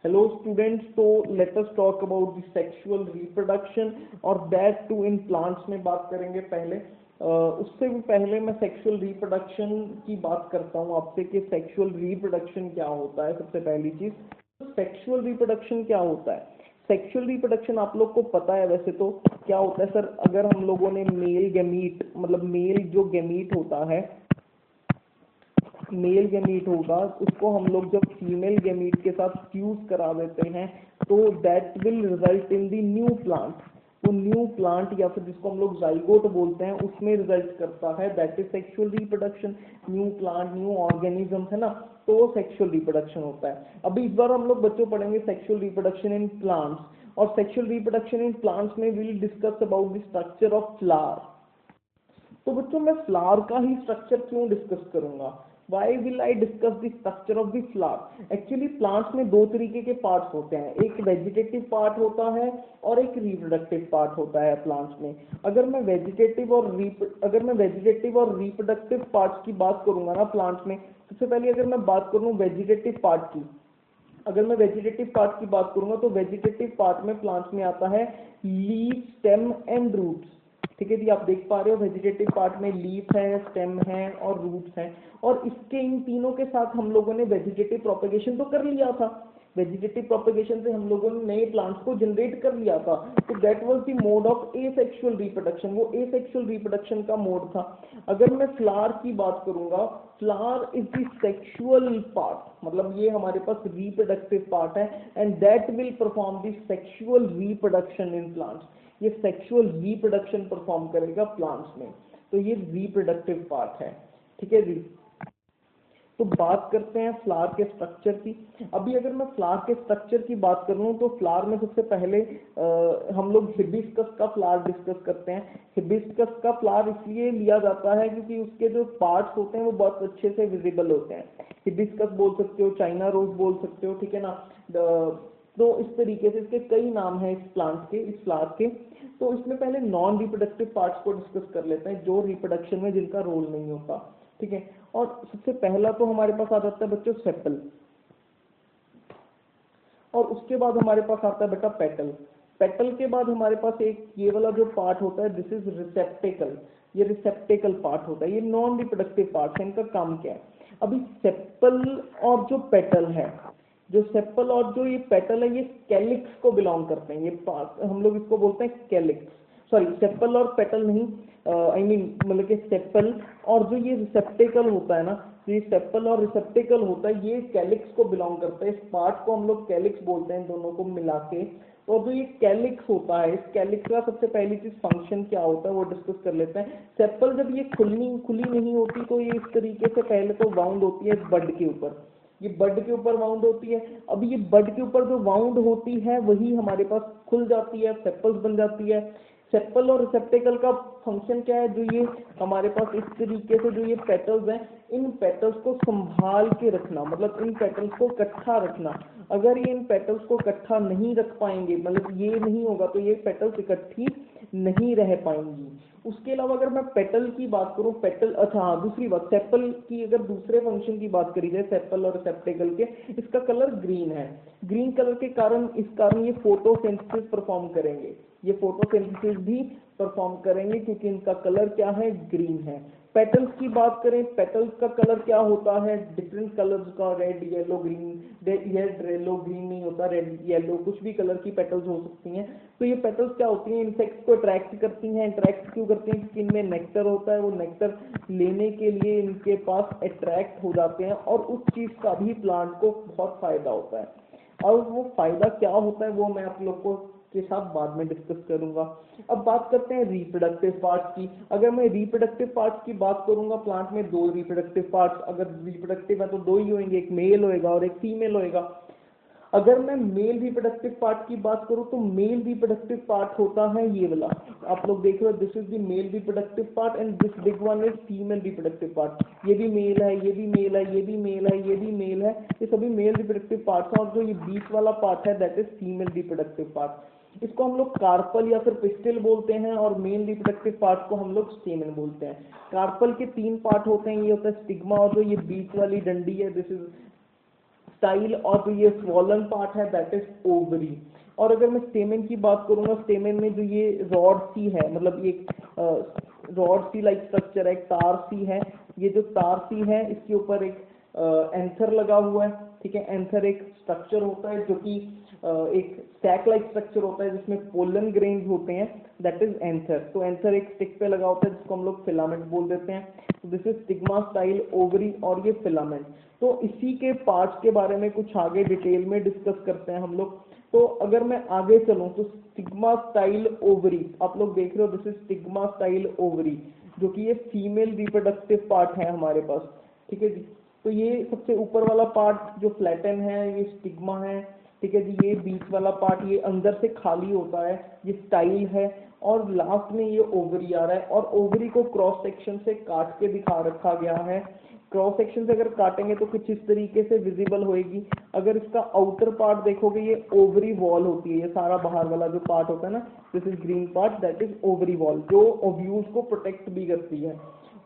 Hello students, तो let us talk about the sexual reproduction और that to in plants में बात करेंगे पहले। उससे भी पहले मैं सेक्सुअल रिप्रोडक्शन की बात करता हूँ आपसे कि सेक्सुअल रिप्रोडक्शन क्या होता है। सबसे पहली चीज, सेक्सुअल रिप्रोडक्शन क्या होता है। सेक्सुअल रिप्रोडक्शन आप लोग को पता है वैसे तो क्या होता है सर। अगर हम लोगों ने मेल गैमीट मतलब मेल जो गैमीट होता है, मेल गैमीट होगा, उसको हम लोग जब फीमेल गैमीट के साथ फ्यूज करा देते हैं तो that will result in the new plant. वो न्यू प्लांट या फिर जिसको हम लोग जाइगोट बोलते हैं उसमें रिजल्ट करता है, that is sexual reproduction. New plant, new organism है ना, तो सेक्सुअल रिप्रोडक्शन होता है। अभी इस बार हम लोग बच्चों पढ़ेंगे सेक्सुअल रिप्रोडक्शन इन प्लांट्स, और सेक्सुअल रिप्रोडक्शन इन प्लांट्स में will discuss about the structure of flower. तो बच्चों मैं फ्लावर का ही स्ट्रक्चर क्यों डिस्कस करूंगा? Why will I discuss the structure of the flower? Actually plants में दो तरीके के पार्ट्स होते हैं, एक वेजिटेटिव पार्ट होता है और एक रिप्रोडक्टिव पार्ट होता है प्लांट्स में। अगर मैं वेजिटेटिव और रिप्रोडक्टिव पार्ट्स की बात करूंगा ना प्लांट्स में, सबसे पहले अगर मैं बात करूं वेजिटेटिव पार्ट की, अगर मैं वेजिटेटिव पार्ट की बात करूंगा तो वेजिटेटिव पार्ट में प्लांट्स में आता है लीफ, स्टेम एंड रूट्स। ठीक है जी, आप देख पा रहे हो वेजिटेटिव पार्ट में लीफ है, स्टेम है और रूट्स हैं। और इसके इन तीनों के साथ हम लोगों ने वेजिटेटिव प्रोपेगेशन तो कर लिया था। वेजिटेटिव प्रोपेगेशन से हम लोगों ने नए प्लांट्स को जनरेट कर लिया था। तो that was the mode of asexual reproduction, वो एसेक्सुअल रिप्रोडक्शन का मोड था। अगर मैं फ्लावर की बात करूंगा, flower is the sexual part, मतलब ये हमारे पास रिप्रोडक्टिव पार्ट है, and that will perform the sexual reproduction in plants. ये सेक्सुअल रिप्रोडक्शन परफॉर्म करेगा प्लांट्स में, तो ये रिप्रोडक्टिव पार्ट है। ठीक है जी, तो बात करते हैं फ्लावर के स्ट्रक्चर की। अभी अगर मैं फ्लावर के स्ट्रक्चर की बात कर लूँ तो फ्लावर में सबसे पहले हम लोग हिबिस्कस का फ्लावर डिस्कस करते हैं। हिबिस्कस का फ्लावर इसलिए लिया जाता है क्योंकि उसके जो पार्ट्स होते हैं वो बहुत अच्छे से विजिबल होते हैं। हिबिस्कस बोल सकते हो, चाइना रोज बोल सकते हो, ठीक है ना। तो इस तरीके से इसके कई नाम हैं इस प्लांट के, इस फ्लावर के। तो इसमें पहले नॉन रिप्रोडक्टिव पार्ट्स को डिस्कस कर लेते हैं, जो रिप्रोडक्शन में जिनका रोल नहीं होता। ठीक है, और सबसे पहला तो हमारे पास आ जाता है बच्चों सेपल, और उसके बाद हमारे पास आता है बेटा पेटल। पेटल के बाद हमारे पास एक ये वाला जो पार्ट होता है, दिस इज रिसेप्टेकल। ये रिसेप्टेकल पार्ट होता है, ये नॉन रिप्रोडक्टिव पार्ट है। इनका काम क्या है? अभी सेपल और जो पेटल है, जो सेपल और जो ये पेटल है, ये कैलिक्स को बिलोंग करते हैं। ये पार्ट हम लोग इसको बोलते हैं कैलिक्स, सॉरी सेपल और पेटल नहीं, आई मीन मतलब कि सेपल और जो ये रिसेप्टेकल होता है ना, ये सेपल और रिसेप्टेकल होता है, ये कैलिक्स को बिलोंग करता है। इस पार्ट को हम लोग कैलिक्स बोलते हैं, दोनों को मिला के। तो जो ये कैलिक्स होता है, इस कैलिक्स का सबसे पहली चीज फंक्शन क्या होता है वो डिस्कस कर लेते हैं। सेपल जब ये खुली नहीं होती तो ये इस तरीके से पहले तो वाउंड होती है बड के ऊपर, ये बड के ऊपर वाउंड होती है। अब ये बड के ऊपर जो वाउंड होती है वही हमारे पास खुल जाती है, सेपल्स बन जाती है। सेपल और रिसेप्टेकल का फंक्शन क्या है? जो ये हमारे पास इस तरीके से जो ये पेटल्स हैं, इन पेटल्स को संभाल के रखना, मतलब इन पेटल्स को इकट्ठा रखना। अगर ये इन पेटल्स को इकट्ठा नहीं रख पाएंगे, मतलब ये नहीं होगा तो ये पेटल्स इकट्ठी नहीं रह पाएंगी। उसके अलावा अगर मैं पेटल की बात करूं, पेटल, अच्छा हाँ, दूसरी बात सेपल की, अगर दूसरे फंक्शन की बात करी जाए सेपल और रिसेप्टेकल के, इसका कलर ग्रीन है। ग्रीन कलर के कारण, इस कारण ये फोटोसिंथेसिस परफॉर्म करेंगे, ये फोटोसिंथेसिस भी परफॉर्म करेंगे क्योंकि इनका कलर क्या है? ग्रीन है। पेटल्स की बात करें, पेटल्स का कलर क्या होता है? डिफरेंट कलर्स का, red, yellow, green. Red yellow green नहीं होता, रेड येलो कुछ भी कलर की पेटल्स हो सकती हैं। तो ये पेटल्स क्या होती हैं? इंसेक्ट्स को अट्रैक्ट करती हैं। अट्रैक्ट क्यों करती हैं? क्योंकि इनमें नेक्टर होता है, वो नेक्टर लेने के लिए इनके पास अट्रैक्ट हो जाते हैं, और उस चीज का भी प्लांट को बहुत फायदा होता है। और वो फायदा क्या होता है वो मैं आप लोग को के साथ बाद में डिस्कस करूंगा। अब बात करते हैं रिप्रोडक्टिव पार्ट्स की। अगर मैं रिप्रोडक्टिव पार्ट्स की बात करूंगा, प्लांट में दो रिप्रोडक्टिव पार्ट्स, अगर रिप्रोडक्टिव है तो दो ही होंगे, एक मेल होएगा और एक फीमेल होएगा। अगर मैं मेल रिप्रोडक्टिव पार्ट की बात करूं तो मेल रिप्रोडक्टिव पार्ट होता है ये वाला, आप लोग देख रहे हो, this is the male reproductive part and this big one is female reproductive part. ये भी मेल है, ये भी मेल है, ये भी मेल है, ये भी मेल है, ये सभी मेल रिप्रोडक्टिव पार्ट्स हैं। और जो ये बीच वाला पार्ट है that is female reproductive part. इसको हम लोग कार्पल या फिर पिस्टिल बोलते हैं, और मेल रिप्रोडक्टिव पार्ट को हम लोग स्टेमन बोलते हैं। कार्पल के तीन पार्ट होते हैं, ये होता है स्टिग्मा, और जो ये बीच वाली डंडी है दिस इज स्टाइल, और जो ये स्वॉलन पार्ट है दैट इज ओवरी। और अगर मैं स्टेमेन की बात करूंगा, स्टेमेन में जो ये रॉड सी है, मतलब ये रॉड सी लाइक स्ट्रक्चर है, एक तार सी है, ये जो तार सी है इसके ऊपर एक एंथर लगा हुआ है, ठीक है। एंथर एक स्ट्रक्चर होता है जो कि एक स्टैक लाइक स्ट्रक्चर होता है जिसमें पोलन ग्रेन्स होते हैं, दैट इज एंथर। तो एंथर एक स्टिक पे लगा होता है जिसको हम लोग फिलामेंट बोल देते हैं। तो this is stigma, style, ovary और ये फिलामेंट। तो इसी के पार्ट्स के बारे में कुछ आगे डिटेल में डिस्कस करते हैं हम लोग। तो अगर मैं आगे चलूं तो स्टिग्मा, स्टाइल, ओवरी आप लोग देख रहे हो, this is stigma, style, ovary, जो कि ये फीमेल रिप्रोडक्टिव पार्ट है हमारे पास, ठीक है जी। तो ये सबसे ऊपर वाला पार्ट जो फ्लैटन है ये स्टिग्मा है, ठीक है जी। ये बीच वाला पार्ट ये अंदर से खाली होता है, ये स्टाइल है, और लास्ट में ये ओवरी आ रहा है। और ओवरी को क्रॉस सेक्शन से काट के दिखा रखा गया है। क्रॉस सेक्शन से अगर काटेंगे तो कुछ इस तरीके से विजिबल होएगी। अगर इसका आउटर पार्ट देखोगे ये ओवरी वॉल होती है, ये सारा बाहर वाला जो पार्ट होता है ना, this is green part, that is ovary wall, जो ओव्यूल्स को प्रोटेक्ट भी करती है।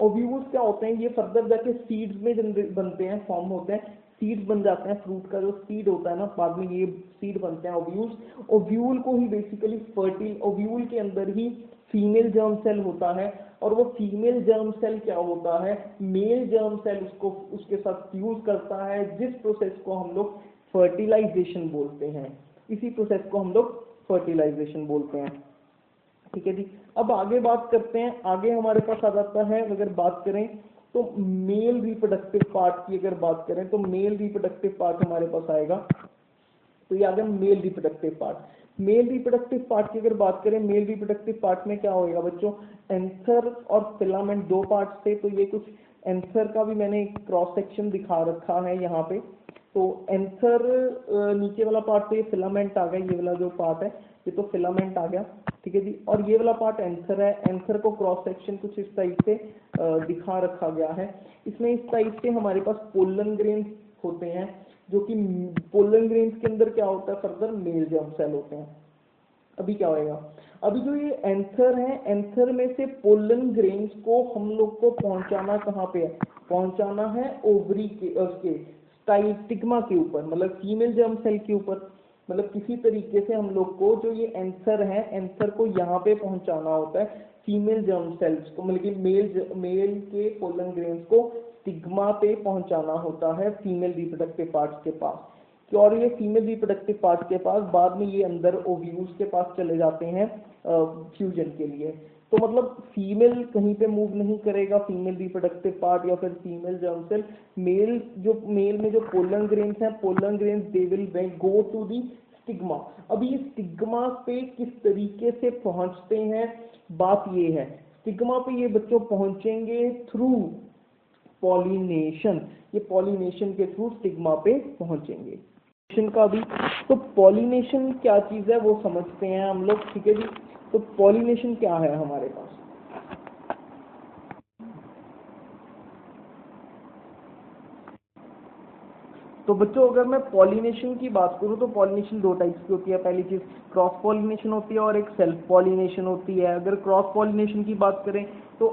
ओव्यूल्स क्या होते हैं, ये फर्दर जाके सीड्स में बनते हैं, फॉर्म होते हैं, सीड्स बन जाते हैं। फ्रूट का जो सीड होता है ना, बाद में ये सीड बनते हैं ओव्यूल्स। ओव्यूल को ही बेसिकली फर्टिल, ओव्यूल के अंदर ही फीमेल जर्म सेल होता है, और वो फीमेल जर्म सेल क्या होता है, मेल जर्म सेल उसको उसके साथ फ्यूज करता है, जिस प्रोसेस को हम लोग फर्टिलाइजेशन बोलते हैं। इसी प्रोसेस को हम लोग फर्टिलाइजेशन बोलते हैं, ठीक है जी। अब आगे बात करते हैं, आगे हमारे पास आ जाता है, अगर बात करें तो मेल रिप्रोडक्टिव पार्ट की अगर बात करें तो मेल रिप्रोडक्टिव पार्ट हमारे पास आएगा। तो ये आ गया male reproductive part. Male reproductive part की अगर बात करें, मेल रिप्रोडक्टिव पार्ट में क्या होएगा बच्चों, एंथर और फिलामेंट दो पार्ट्स थे। तो ये कुछ एंथर का भी मैंने क्रॉस सेक्शन दिखा रखा है यहाँ पे। तो एंथर नीचे वाला पार्ट, तो ये फिलामेंट आ गया, ये वाला जो पार्ट है ये तो फिलामेंट आ गया, ठीक है जी। और ये वाला पार्ट एंथर है। एंथर को क्रॉस सेक्शन कुछ इस टाइप से दिखा रखा गया है। इसमें इस टाइप से हमारे पास पोलन ग्रेन्स होते हैं, जो कि पोलन ग्रेन्स के अंदर क्या होता है, फर्दर मेल जर्म सेल होते हैं। अभी क्या होएगा, अभी जो ये एंथर है, एंथर में से पोलन ग्रेन्स को हम लोग को पहुंचाना कहाँ पे है, पहुंचाना है ओवरी के उसके स्टाइल स्टिग्मा के ऊपर, मतलब फीमेल जर्म सेल के ऊपर। मतलब किसी तरीके से हम लोग को जो ये एंथर है, एंथर को यहाँ पे पहुंचाना होता है फीमेल जर्म सेल्स को, मतलब कि मेल के पोलन ग्रेन्स को स्टिग्मा पे पहुंचाना होता है फीमेल रिप्रोडक्टिव पार्ट्स के पास। और ये फीमेल रिप्रोडक्टिव पार्ट्स के पास बाद में ये अंदर ओव्यूल्स के पास चले जाते हैं फ्यूजन के लिए। तो मतलब फीमेल कहीं पे मूव नहीं करेगा, फीमेल रिप्रोडक्टिव पार्ट या फिर फीमेल जर्म सेल। मेल में जो पोलन ग्रेन्स हैं, pollen grains they will go to the stigma. अब ये स्टिग्मा पे किस तरीके से पहुंचते हैं, बात ये है, स्टिग्मा पे ये बच्चों पहुंचेंगे थ्रू पॉलिनेशन। ये पॉलिनेशन के थ्रू स्टिग्मा पे पहुंचेंगे का भी। तो पॉलिनेशन क्या चीज है वो समझते हैं हम लोग, ठीक है जी। तो पॉलिनेशन क्या है हमारे पास, तो बच्चों अगर मैं पॉलिनेशन की बात करूं तो पॉलिनेशन दो टाइप्स की होती है। पहली चीज क्रॉस पॉलिनेशन होती है और एक सेल्फ पॉलिनेशन होती है। अगर क्रॉस पॉलिनेशन की बात करें तो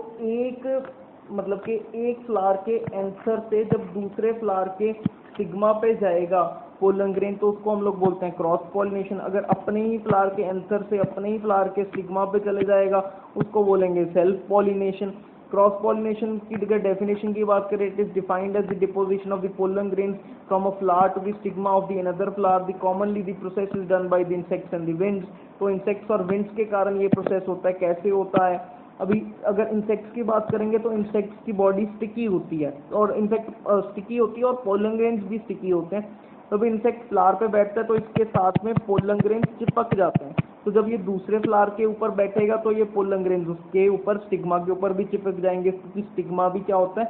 मतलब कि एक फ्लावर के एंथर से जब दूसरे फ्लावर के स्टिग्मा पे जाएगा पोलन ग्रेन, तो उसको हम लोग बोलते हैं क्रॉस पॉलिनेशन। अगर अपने ही फ्लावर के एंथर से अपने ही फ्लावर के स्टिग्मा पे चले जाएगा उसको बोलेंगे सेल्फ पॉलिनेशन। क्रॉस पॉलिनेशन की अगर डेफिनेशन की बात करें, it is defined as the deposition of the pollen grain from a flower to the stigma of the another flower. The commonly the process is done by the insects and the winds. तो insects और winds के कारण ये process होता है। कैसे होता है, अभी अगर इंसेक्ट्स की बात करेंगे तो इंसेक्ट्स की बॉडी स्टिकी होती है, और इनफैक्ट स्टिकी होती है और पोलन ग्रेन्स भी स्टिकी होते हैं। तो भी इंसेक्ट फ्लावर पे बैठता है तो इसके साथ में पोलन ग्रेन्स चिपक जाते हैं। तो जब ये दूसरे फ्लावर के ऊपर बैठेगा तो ये पोलन ग्रेन्स उसके ऊपर स्टिग्मा के ऊपर भी चिपक जाएंगे, क्योंकि स्टिग्मा भी क्या होता है,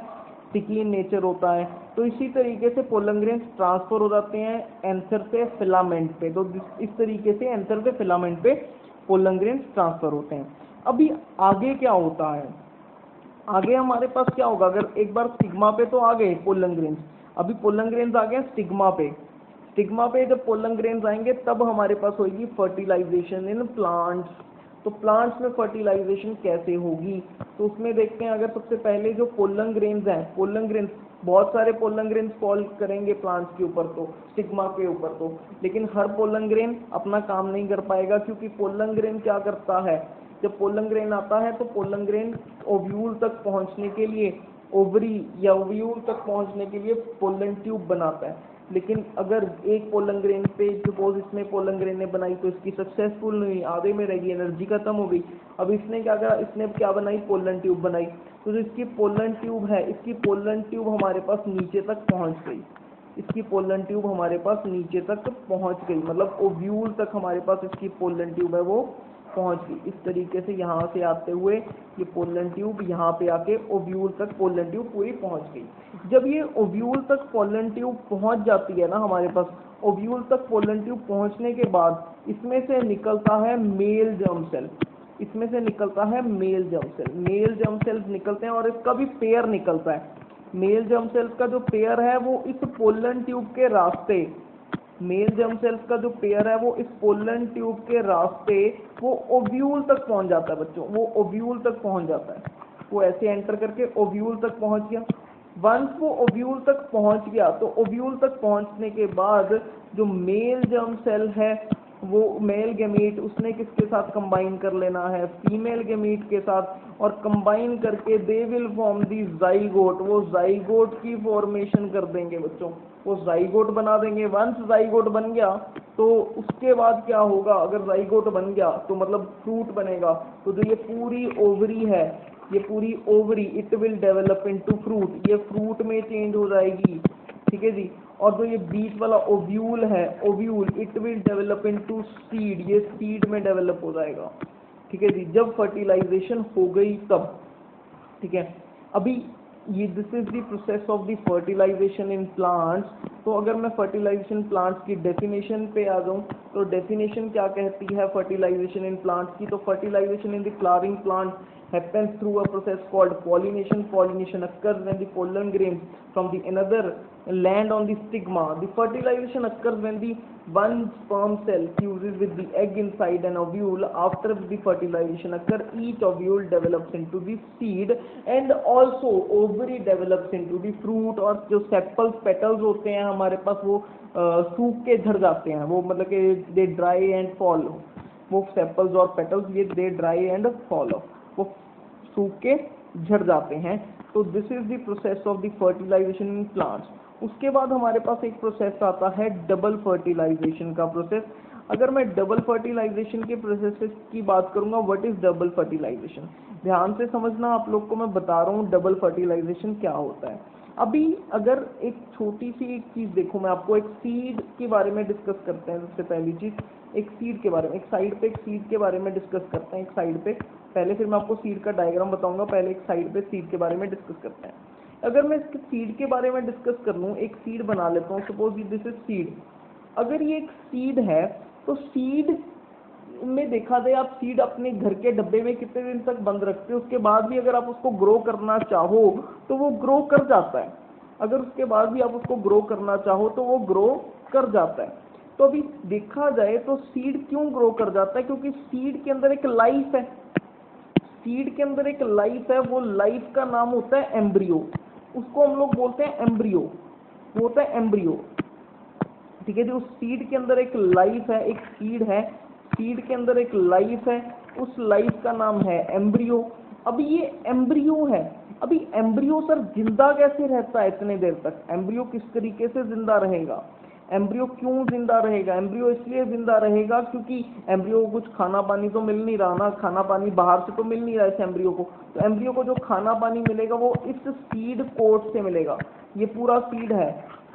स्टिकी इन नेचर होता है। तो इसी तरीके से पोलन ग्रेन्स ट्रांसफर हो जाते हैं एंथर से फिलामेंट पे। तो इस तरीके से एंथर से फिलामेंट पे पोलन ग्रेन्स ट्रांसफर होते हैं। अभी आगे क्या होता है, आगे हमारे पास क्या होगा, अगर एक बार स्टिग्मा पे तो आ गए पोलन ग्रेन्स, अभी पोलन ग्रेन्स आ गए स्टिग्मा पे। स्टिग्मा पे जब पोलन ग्रेन्स आएंगे तब हमारे पास होगी फर्टिलाइजेशन इन प्लांट्स। तो प्लांट्स में फर्टिलाइजेशन कैसे होगी, तो उसमें देखते हैं। अगर सबसे पहले जो पोलन ग्रेन्स हैं, पोलन ग्रेन्स बहुत सारे पोलन ग्रेन फॉल करेंगे प्लांट्स के ऊपर तो, स्टिग्मा के ऊपर तो, लेकिन हर पोलन ग्रेन अपना काम नहीं कर पाएगा, क्योंकि पोलन ग्रेन क्या करता है, जब पोलन ग्रेन आता है तो पोलन ग्रेन ओव्यूल तक पहुंचने के लिए, ओवरी या ओव्यूल तक पहुंचने के लिए पोलन ट्यूब बनाता है। लेकिन अगर एक पोलन ग्रेन पे सपोज इसमें पोलन ग्रेन ने बनाई तो इसकी सक्सेसफुल नहीं, आधे में रहेगी, एनर्जी खत्म हो गई। अब इसने क्या करा, इसने क्या बनाई, पोलन ट्यूब बनाई। तो जो इसकी पोलन ट्यूब है, इसकी पोलन ट्यूब हमारे पास नीचे तक पहुंच गई, इसकी पोलन ट्यूब हमारे पास नीचे तक पहुंच गई, मतलब ओव्यूल तक हमारे पास इसकी पोलन ट्यूब है वो पहुंच गई। इस तरीके से यहाँ से आते हुए ये पोलन ट्यूब यहाँ पे आके ओव्यूल तक पोलन ट्यूब पूरी पहुंच गई। जब ये ओव्यूल तक पोलन ट्यूब पहुंच जाती है ना हमारे पास, ओव्यूल तक पोलन ट्यूब पहुंचने के बाद इसमें से निकलता है मेल जर्म सेल, इसमें से निकलता है male germ cell, male germ cells निकलते हैं और इसका भी पेयर निकलता है। मेल जर्म सेल्स का जो पेयर है वो इस पोलन ट्यूब के रास्ते, मेल जर्म सेल्स का जो पेयर है वो इस पोलन ट्यूब के रास्ते वो ओव्यूल तक पहुंच जाता है बच्चों, वो ओव्यूल तक पहुंच जाता है, वो ऐसे एंटर करके ओव्यूल तक पहुंच गया। वंस वो ओव्यूल तक पहुंच गया तो ओव्यूल तक पहुंचने के बाद जो मेल जर्म सेल है वो मेल गैमीट उसने किसके साथ कंबाइन कर लेना है, फीमेल गैमीट के साथ, और कंबाइन करके they will form the zygote, वो जाइगोट की फॉर्मेशन कर देंगे बच्चों, वो जाइगोट बना देंगे। वंस जाइगोट बन गया तो उसके बाद क्या होगा, अगर जाइगोट बन गया तो मतलब फ्रूट बनेगा। तो जो ये पूरी ओवरी है, ये पूरी ovary it will develop into fruit, ये फ्रूट में चेंज हो जाएगी, ठीक है जी। और जो ये बीच वाला ओव्यूल है, ovule it will develop into seed, ये सीड में डेवलप हो जाएगा, ठीक है जी, जब फर्टिलाइजेशन हो गई तब, ठीक है। अभी ये this is the process of the fertilisation in plants. तो अगर मैं फर्टिलाइजेशन प्लांट्स की डेफिनेशन पे आ जाऊं तो डेफिनेशन क्या कहती है फर्टिलाइजेशन इन प्लांट्स की, तो fertilisation in the flowering plant happens through a process called pollination. Pollination occurs when the pollen grains from the another land on the stigma. The fertilization occurs when the one sperm cell fuses with the egg inside an ovule. After the fertilization occurs, each ovule develops into the seed and also ovary develops into the fruit। और जो sepals petals होते हैं हमारे पास वो सूख के झड़ जाते हैं, वो मतलब कि they dry and fall, वो sepals और petals ये they dry and fall off, वो सूख के झड़ जाते हैं। तो this is the process of the fertilisation in plants. उसके बाद हमारे पास एक प्रोसेस आता है डबल फर्टिलाइजेशन का प्रोसेस। अगर मैं डबल फर्टिलाइजेशन के प्रोसेस की बात करूंगा, व्हाट इज डबल फर्टिलाइजेशन, ध्यान से समझना, आप लोग को मैं बता रहा हूँ डबल फर्टिलाइजेशन क्या होता है। अभी अगर एक छोटी सी एक चीज देखो, मैं आपको एक सीड के बारे में डिस्कस करते हैं। सबसे पहली चीज एक सीड के बारे में, एक साइड पे एक सीड के बारे में डिस्कस करते हैं, एक साइड पे पहले, फिर मैं आपको सीड का डायग्राम बताऊंगा, पहले एक साइड पे सीड के बारे में डिस्कस करते हैं। अगर मैं इसके सीड के बारे में डिस्कस कर लूँ, एक सीड बना लेता हूँ, सपोज दिस इज सीड। अगर ये एक सीड है तो सीड में देखा जाए, आप सीड अपने घर के डब्बे में कितने दिन तक बंद रखते हो, उसके बाद भी अगर आप उसको ग्रो करना चाहो तो वो ग्रो कर जाता है। अगर उसके बाद भी आप उसको ग्रो करना चाहो तो वो ग्रो कर जाता है। तो अभी देखा जाए तो सीड क्यों ग्रो कर जाता है, क्योंकि सीड के अंदर एक लाइफ है, सीड के अंदर एक लाइफ है, वो लाइफ का नाम होता है एम्ब्रियो, उसको हम लोग बोलते हैं एम्ब्रियो, वो होता है एम्ब्रियो, ठीक है जी। उस सीड के अंदर एक लाइफ है, एक सीड है, सीड के अंदर एक लाइफ है, उस लाइफ का नाम है एम्ब्रियो। अभी ये एम्ब्रियो है, अभी एम्ब्रियो सर जिंदा कैसे रहता है इतने देर तक, एम्ब्रियो किस तरीके से जिंदा रहेगा, एम्ब्रियो क्यों जिंदा रहेगा, एम्ब्रियो इसलिए जिंदा रहेगा क्योंकि एम्ब्रियो को कुछ खाना पानी तो मिल नहीं रहा ना, खाना पानी बाहर से तो मिल नहीं रहा इस एम्ब्रियो को, तो एम्ब्रियो को जो खाना पानी मिलेगा वो इस सीड कोट से मिलेगा। ये पूरा सीड है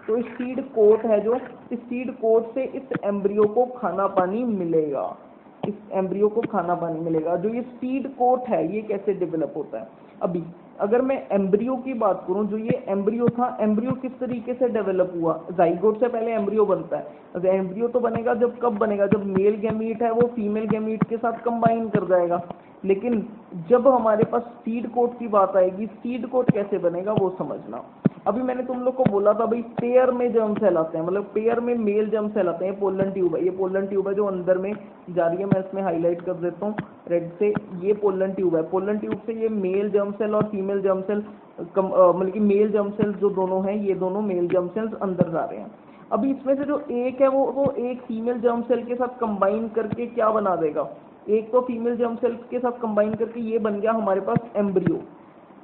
तो इस सीड कोट है, जो इस सीड कोट से इस एम्ब्रियो को खाना पानी मिलेगा, इस एम्ब्रियो को खाना पानी मिलेगा। जो ये सीड कोट है ये कैसे डेवलप होता है, अभी अगर मैं एम्ब्रियो की बात करूं, जो ये एम्ब्रियो था, एम्ब्रियो किस तरीके से डेवलप हुआ, जाइगोट से पहले एम्ब्रियो बनता है। एम्ब्रियो तो बनेगा जब, कब बनेगा, जब मेल गैमीट है वो फीमेल गैमीट के साथ कंबाइन कर जाएगा, लेकिन जब हमारे पास सीड कोट की बात आएगी, सीड कोट कैसे बनेगा वो समझना। अभी मैंने तुम लोग को बोला था भाई पेयर में जर्म सेल आते हैं, मतलब पेयर में मेल जर्म सेल आते हैं। पोलन ट्यूब है, ये पोलन ट्यूब है जो अंदर में जा रही है, मैं इसमें हाईलाइट कर देता हूँ रेड से। ये पोलन ट्यूब है, पोलन ट्यूब से ये मेल जर्म सेल और फीमेल जर्म सेल मतलब कि मेल जर्म सेल्स जो दोनों हैं, ये दोनों मेल जर्म सेल्स अंदर जा रहे हैं। अभी इसमें से जो एक है वो एक फीमेल जर्म सेल के साथ कंबाइन करके क्या बना देगा, एक तो फीमेल जर्म सेल के साथ कंबाइन करके ये बन गया हमारे पास एम्ब्रियो,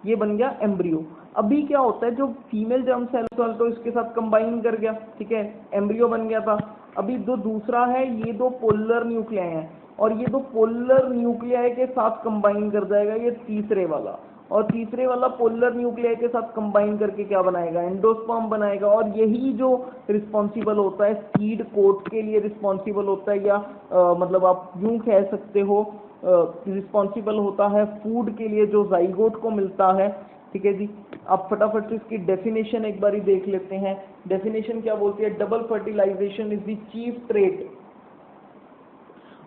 ये बन गया एम्ब्रियो। अभी क्या होता है, जो फीमेल जर्म सेल तो इसके साथ कंबाइन कर गया, ठीक है, एम्ब्रियो बन गया था। अभी जो दूसरा है, ये दो पोलर न्यूक्लियाई हैं और ये दो पोलर न्यूक्लियाई के साथ कंबाइन कर जाएगा ये तीसरे वाला, और तीसरे वाला पोलर न्यूक्लियाई के साथ कंबाइन करके क्या बनाएगा, एंडोस्पर्म बनाएगा। और यही जो रिस्पॉन्सिबल होता है सीड कोट के लिए रिस्पॉन्सिबल होता है, या मतलब आप यूं कह सकते हो रिस्पॉन्सिबल होता है फूड के लिए जो जाइगोट को मिलता है। ठीक है जी, आप फटाफट से इसकी डेफिनेशन एक बार ही देख लेते हैं। डेफिनेशन क्या बोलती है, double fertilisation is the chief trait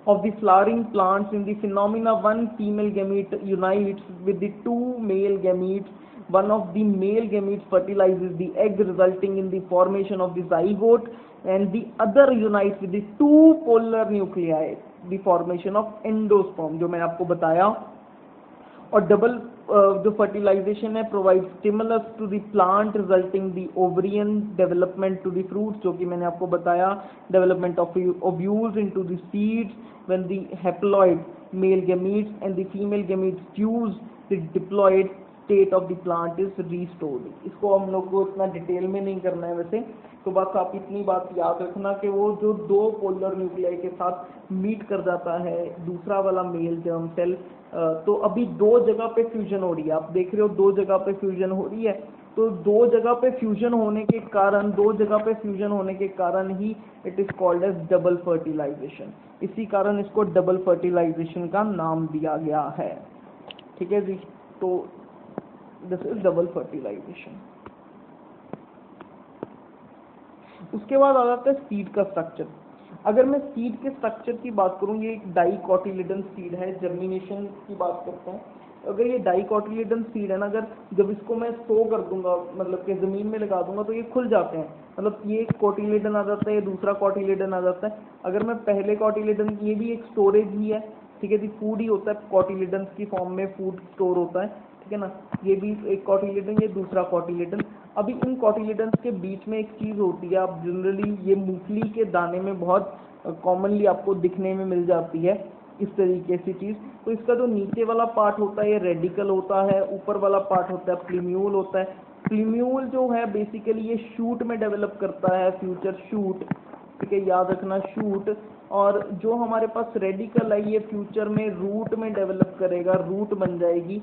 of the flowering plants in the phenomena one female gamete unites with the two male gametes. One of the male gametes fertilizes the egg resulting in the formation of the zygote and the other unites with the two polar nuclei, the formation of endosperm जो मैंने आपको बताया। और double जो fertilisation है provide stimulus to the plant resulting the ovarian development to the fruits, जो कि मैंने आपको बताया development of ovules into the seeds when the haploid male gametes and the female gametes fuse the diploid state of the plant is restored. इसको हम लोग को इतना डिटेल में नहीं करना है वैसे, तो बस आप इतनी बात याद रखना कि वो जो दो पोलर न्यूक्लियाई के साथ मीट कर जाता है दूसरा वाला मेल जर्म सेल, तो अभी दो जगह पे फ्यूजन हो रही है, आप देख रहे हो दो जगह पे फ्यूजन हो रही है। तो दो जगह पे फ्यूजन होने के कारण, दो जगह पे फ्यूजन होने के कारण ही it is called as double fertilisation, इसी कारण इसको डबल फर्टिलाइजेशन का नाम दिया गया है। ठीक है जी, तो दिस इज डबल फर्टिलाइजेशन। उसके बाद आ जाता है सीड का स्ट्रक्चर। अगर मैं सीड के स्ट्रक्चर की बात करूं, ये एक डाइकोटिलेडन सीड है, जर्मिनेशन की बात करते हैं। अगर ये डाइकोटिलेडन सीड है ना, अगर जब इसको मैं सो कर दूंगा, मतलब कि जमीन में लगा दूंगा, तो ये खुल जाते हैं, मतलब ये एक कोटिलेडन आ जाता है, ये दूसरा कोटिलेडन आ जाता है। अगर मैं पहले कोटिलेडन, ये भी एक स्टोरेज ही है, ठीक है जी, फूड ही होता है, कोटिलेडन की फॉर्म में फूड स्टोर होता है, ठीक है ना, ये भी एक कोटिलेडन, ये दूसरा कोटिलेडन। अभी इन कोटिलेडन्स के बीच में एक चीज होती है, आप जनरली ये मूंगफली के दाने में बहुत कॉमनली आपको दिखने में मिल जाती है इस तरीके से चीज। तो इसका जो नीचे वाला पार्ट होता है ये रेडिकल होता है, ऊपर वाला पार्ट होता है प्लीम्यूल होता है। प्लीम्यूल जो है बेसिकली ये शूट में डेवलप करता है, फ्यूचर शूट, ठीक है, याद रखना शूट। और जो हमारे पास रेडिकल है ये फ्यूचर में रूट में डेवलप करेगा, रूट बन जाएगी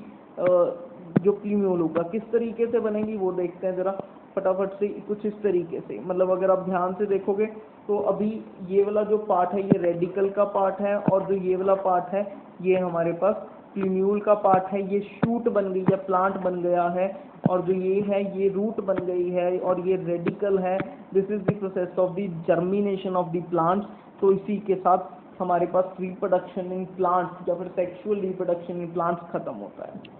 जो प्लीम्यूल होगा। किस तरीके से बनेगी वो देखते हैं जरा फटाफट से, कुछ इस तरीके से, मतलब अगर आप ध्यान से देखोगे तो अभी ये वाला जो पार्ट है ये रेडिकल का पार्ट है, और जो ये वाला पार्ट है ये हमारे पास प्लीम्यूल का पार्ट है। ये शूट बन गई है, प्लांट बन गया है, और जो ये है ये रूट बन गई है, और ये रेडिकल है। This is the process of the germination of the plants. तो इसी के साथ हमारे पास रिप्रोडक्शन इन प्लांट्स या फिर सेक्सुअल रिप्रोडक्शन इन प्लांट्स खत्म होता है।